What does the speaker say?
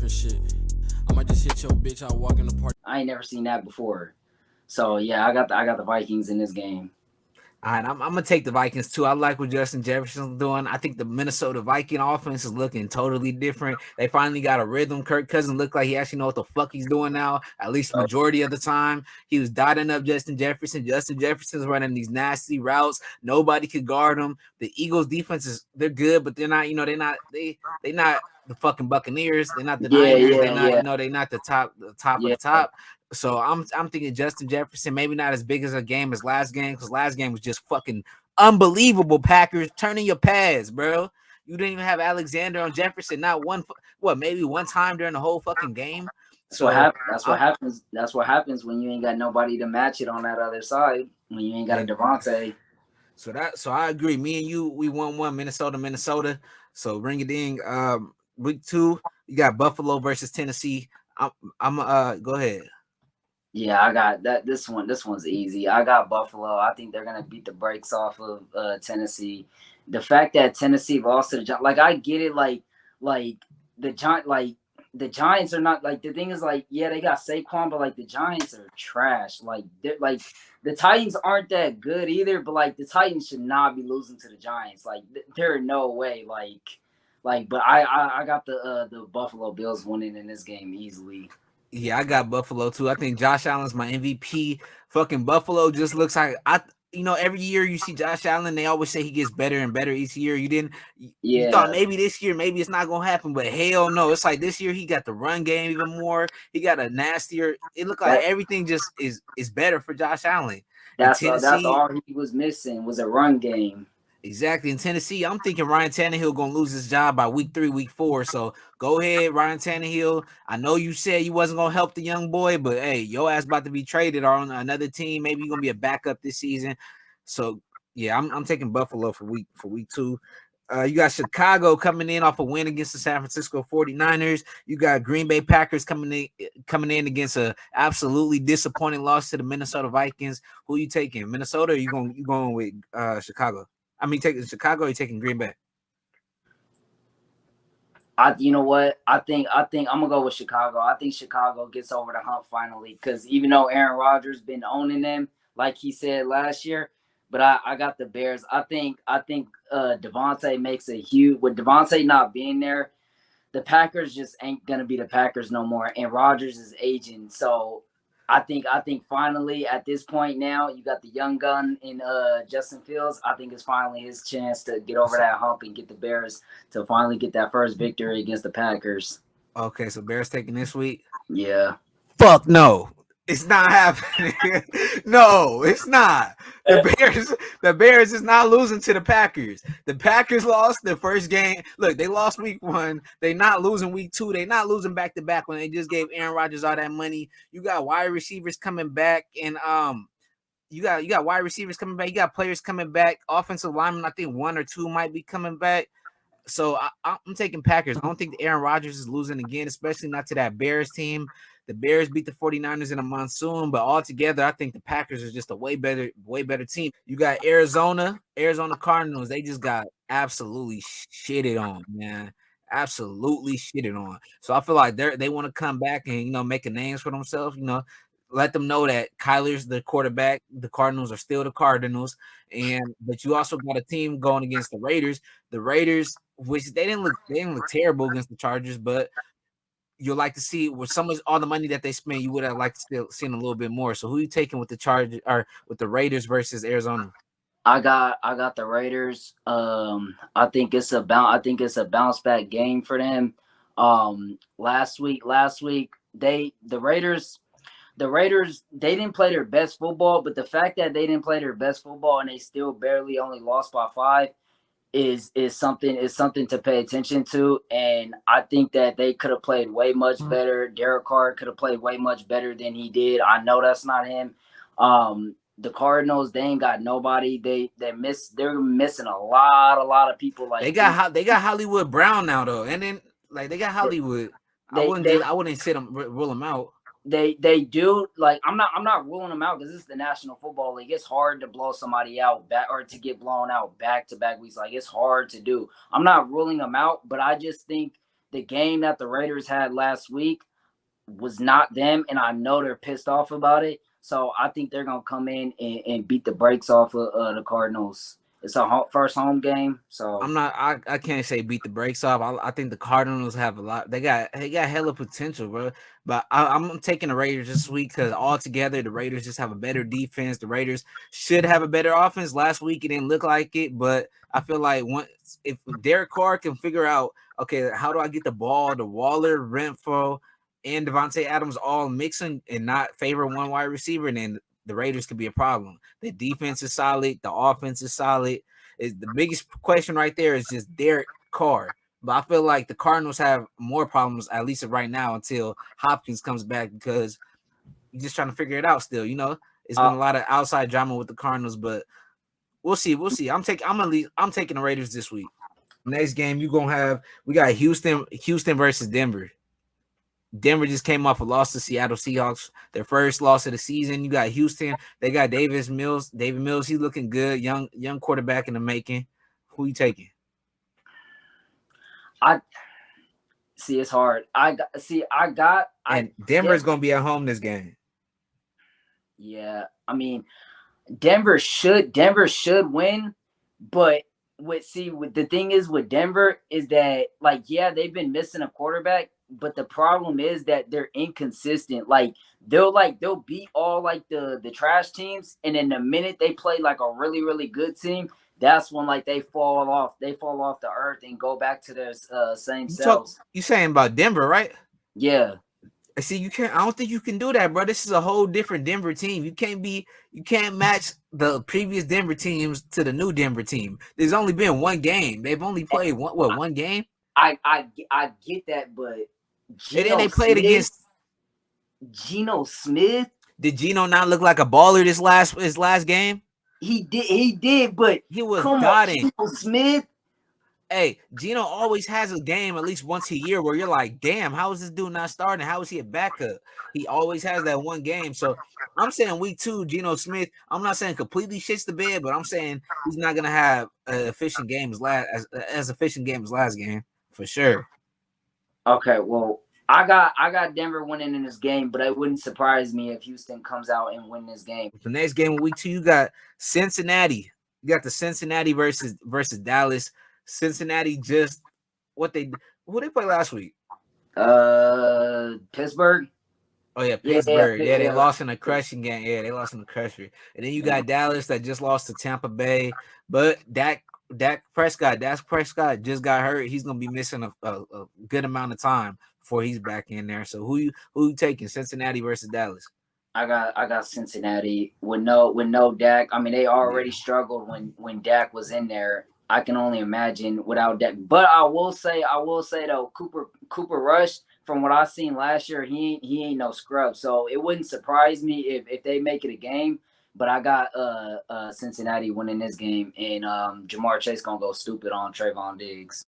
different shit. I might just hit your bitch out walking the party. I ain't never seen that before. So yeah, I got the Vikings in this game. All right, I'm gonna take the Vikings too. I like what Justin Jefferson's doing. I think the Minnesota Viking offense is looking totally different. They finally got a rhythm. Kirk Cousins looked like he actually know what the fuck he's doing now. At least majority of the time, he was dotting up Justin Jefferson. Justin Jefferson's running these nasty routes. Nobody could guard him. The Eagles defense they're good, but they're not. They not the fucking Buccaneers. They're not the Yeah, Niners. yeah, yeah, They're not the top of yeah. the top. So I'm thinking Justin Jefferson, maybe not as big as a game as last game, because last game was just fucking unbelievable. Packers turning your pads, bro. You didn't even have Alexander on Jefferson, not maybe one time during the whole fucking game. That's what happens. That's what happens when you ain't got nobody to match it on that other side. When you ain't got a Devontae. So I agree. Me and you, we won Minnesota. So bring it in. Week 2, you got Buffalo versus Tennessee. I'm go ahead. Yeah, I got that. This one's easy. I got Buffalo. I think they're gonna beat the brakes off of Tennessee. The fact that Tennessee lost to the Giants, like I get it, like the Giants are not like the thing is like yeah they got Saquon, but like the Giants are trash. Like the Titans aren't that good either, but like the Titans should not be losing to the Giants. Like there are no way. But I got the Buffalo Bills winning in this game easily. Yeah, I got Buffalo too. I think Josh Allen's my MVP. Fucking Buffalo just looks like every year you see Josh Allen, they always say he gets better and better each year. You thought maybe this year, maybe it's not gonna happen, but hell no. It's like this year he got the run game even more. He got a nastier. It looked like everything just is better for Josh Allen. That's all he was missing was a run game. Exactly. In Tennessee, I'm thinking Ryan Tannehill gonna lose his job by week 3, week 4. So go ahead, Ryan Tannehill. I know you said you wasn't gonna help the young boy, but hey, your ass about to be traded on another team. Maybe you're gonna be a backup this season. So yeah, I'm taking Buffalo for week 2. You got Chicago coming in off a win against the San Francisco 49ers. You got Green Bay Packers coming in against a absolutely disappointing loss to the Minnesota Vikings. Who you taking? Minnesota or you going with Chicago? I mean, taking Chicago or you taking Green Bay? You know what? I think I'm gonna go with Chicago. I think Chicago gets over the hump finally because even though Aaron Rodgers been owning them, like he said last year, but I got the Bears. I think Devontae makes a huge with Devontae not being there, the Packers just ain't gonna be the Packers no more, and Rodgers is aging. So I think finally at this point now you got the young gun in Justin Fields. I think it's finally his chance to get over that hump and get the Bears to finally get that first victory against the Packers. Okay, so Bears taking this week. Yeah. Fuck no. It's not happening. No, it's not. The Bears is not losing to the Packers. The Packers lost their first game. Look, they lost week 1. They not losing week 2. They not losing back to back when they just gave Aaron Rodgers all that money. You got wide receivers coming back, and you got wide receivers coming back. You got players coming back. Offensive linemen, I think 1 or 2 might be coming back. So I'm taking Packers. I don't think Aaron Rodgers is losing again, especially not to that Bears team. The Bears beat the 49ers in a monsoon, but altogether, I think the Packers are just a way better team. You got Arizona Cardinals. They just got absolutely shitted on, man. Absolutely shitted on. So I feel like they want to come back and make a names for themselves. Let them know that Kyler's the quarterback. The Cardinals are still the Cardinals, but you also got a team going against the Raiders. The Raiders, which they didn't look terrible against the Chargers, but you'll like to see with all the money that they spent, you would have liked to still seen a little bit more. So who are you taking with the Chargers or with the Raiders versus Arizona? I got the Raiders. I think it's a bounce back game for them. Last week the Raiders they didn't play their best football, but the fact that they didn't play their best football and they still barely only lost by 5 is something to pay attention to. And I think that they could have played way much better. Derek Carr could have played way much better than he did. I know that's not him. The Cardinals, they ain't got nobody. They're missing a lot of people. Like they got Hollywood Brown now though, and then like they got Hollywood. I wouldn't sit them rule them out. They do. Like I'm not ruling them out because this is the National Football League. It's hard to blow somebody out back or to get blown out back to back weeks. Like it's hard to do. I'm not ruling them out, but I just think the game that the Raiders had last week was not them, and I know they're pissed off about it. So I think they're gonna come in and beat the brakes off of the Cardinals. It's a first home game, so I'm not. I can't say beat the brakes off. I think the Cardinals have a lot. They got hella potential, bro. But I'm taking the Raiders this week because altogether the Raiders just have a better defense. The Raiders should have a better offense. Last week it didn't look like it, but I feel like if Derek Carr can figure out, okay, how do I get the ball to Waller, Renfro, and Devontae Adams all mixing and not favor one wide receiver, and then the Raiders could be a problem. The defense is solid. The offense is solid. The biggest question right there is just Derek Carr. But I feel like the Cardinals have more problems, at least right now, until Hopkins comes back, because you're just trying to figure it out still. You know, it's been a lot of outside drama with the Cardinals, but we'll see. We'll see. I'm taking the Raiders this week. Next game, we got Houston versus Denver. Denver just came off a loss to Seattle Seahawks, their first loss of the season. You got Houston. They got David Mills. He's looking good. Young quarterback in the making. Who you taking? I see. It's hard. And Denver's gonna be at home this game. Yeah, I mean, Denver should win, but the thing is with Denver is that, like, yeah, they've been missing a quarterback, but the problem is that they're inconsistent. Like they'll beat all like the trash teams, and then the minute they play like a really, really good team, that's when like they fall off the earth and go back to their same selves. You saying about Denver, right? Yeah. See, you can't. I don't think you can do that, bro. This is a whole different Denver team. You can't match the previous Denver teams to the new Denver team. There's only been one game. They've only played one game. I get that, but And then they played against Geno Smith. Did Geno not look like a baller his last game? He did, but he was dotting. Geno Smith. Hey, Geno always has a game at least once a year where you're like, damn, how is this dude not starting? How is he a backup? He always has that one game. So I'm saying week 2, Geno Smith, I'm not saying completely shits the bed, but I'm saying he's not gonna have an efficient game as efficient game as last game for sure. Okay, well, I got Denver winning in this game, but it wouldn't surprise me if Houston comes out and win this game. The next game of week 2, you got Cincinnati. You got the Cincinnati versus Dallas. Cincinnati who they play last week? Pittsburgh. Oh yeah, Pittsburgh. Yeah, they lost in a crushing game. Yeah, they lost in the crusher. And then you got Dallas that just lost to Tampa Bay. But Dak Prescott just got hurt. He's gonna be missing a good amount of time before he's back in there. So who you taking? Cincinnati versus Dallas? I got Cincinnati with no Dak. I mean, they already struggled when Dak was in there. I can only imagine without Dak. But I will say though, Cooper Rush, from what I seen last year, he ain't no scrub. So it wouldn't surprise me if they make it a game. But I got Cincinnati winning this game, and Jamar Chase gonna go stupid on Trayvon Diggs.